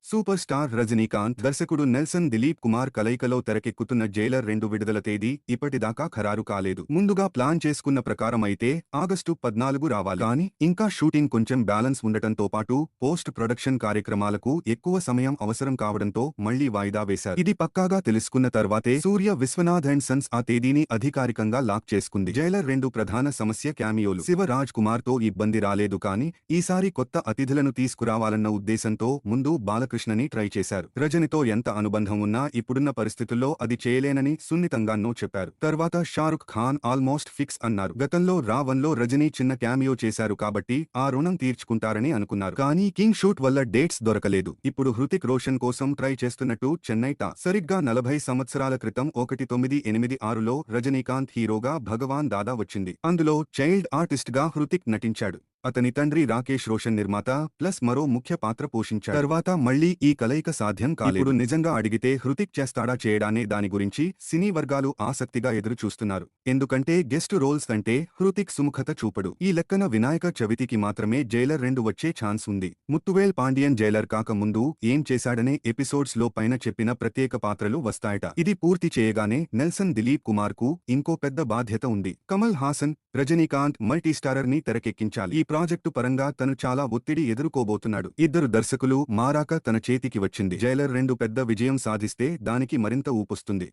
Super star Rajinikanth దర్శకుడు Nelson Dilip Kumar కలయికలో తెరకెక్కుతున్న జైలర్ 2 విడుదల తేదీ ఇప్పటిదాకా ఖరారు కాలేదు. ముందుగా ప్లాన్ చేసుకున్న ప్రకారం అయితే ఆగస్టు 14 రావాలి. కానీ ఇంకా షూటింగ్ కొంచెం బ్యాలెన్స్ ఉండటంతో పాటు పోస్ట్ ప్రొడక్షన్ కార్యక్రమాలకు ఎక్కువ సమయం అవసరం కావడంతో మళ్లీ వాయిదా వేశారు. ఇది పక్కాగా తెలుసుకున్న తర్వాతే సూర్య విశ్వనాథ్ అండ్ సన్స్ ఆ తేదీని అధికారికంగా లాక్ చేసుకుంది. జైలర్ 2 ప్రధాన సమస్య క్యామియోలు. శివ రాజ్ కుమార్ తో ఇబ్బంది రాలేదు, కానీ ఈసారి కొత్త అతిథులను తీసుకురావాలన్న ఉద్దేశంతో ముందు బాలకృష్ణని ట్రై చేశారు. రజనితో ఎంత అనుబంధం ఉన్నా ఇప్పుడున్న పరిస్థితుల్లో అది చేయలేనని సున్నితంగా నో చెప్పారు. తర్వాత షారుఖ్ ఖాన్ ఆల్మోస్ట్ ఫిక్స్ అన్నారు. గతంలో రా1లో రజనీ చిన్న క్యామియో చేశారు కాబట్టి ఆ రుణం తీర్చుకుంటారని అనుకున్నారు. కానీ కింగ్ షూట్ వల్ల డేట్స్ దొరకలేదు. ఇప్పుడు హృతిక్ రోషన్ కోసం ట్రై చేస్తున్నట్టు చెన్నై టాక్. సరిగ్గా 40 సంవత్సరాల క్రితం 1986లో రజనీకాంత్ హీరోగా భగవాన్ దాదా వచ్చింది. అందులో చైల్డ్ ఆర్టిస్ట్ గా హృతిక్ నటించాడు. అతని తండ్రి రాకేష్ రోషన్ నిర్మాత ప్లస్ మరో ముఖ్య పాత్ర పోషించాడు. తర్వాత మళ్లీ ఈ కలయిక సాధ్యం కాలేదు. ఇప్పుడు నిజంగా అడిగితే హృతిక్ చేస్తాడా చేయడానే దాని గురించి సినీ వర్గాలు ఆసక్తిగా ఎదురు చూస్తున్నారు. ఎందుకంటే గెస్ట్ రోల్స్ అంటే హృతిక్ సుముఖత చూపడు. ఈ లెక్కన వినాయక చవితికి మాత్రమే జైలర్ 2 వచ్చే ఛాన్స్ ఉంది. ముత్తువేల్ పాండియన్ జైలర్ కాక ముందు ఏం చేశాడనే ఎపిసోడ్స్ లో పైన చెప్పిన ప్రత్యేక పాత్రలు వస్తాయట. ఇది పూర్తి చేయగానే నెల్సన్ దిలీప్ కుమార్ కు ఇంకో పెద్ద బాధ్యత ఉంది. కమల్ హాసన్, రజనీకాంత్ మల్టీస్టారర్ ని తెరకెక్కించాలి. ఈ ప్రాజెక్టు పరంగా తను చాలా ఒత్తిడి ఎదుర్కోబోతున్నాడు. ఇద్దరు దర్శకులు మారాక తన చేతికి వచ్చింది. జైలర్ 2 పెద్ద విజయం సాధిస్తే దానికి మరింత ఊపొస్తుంది.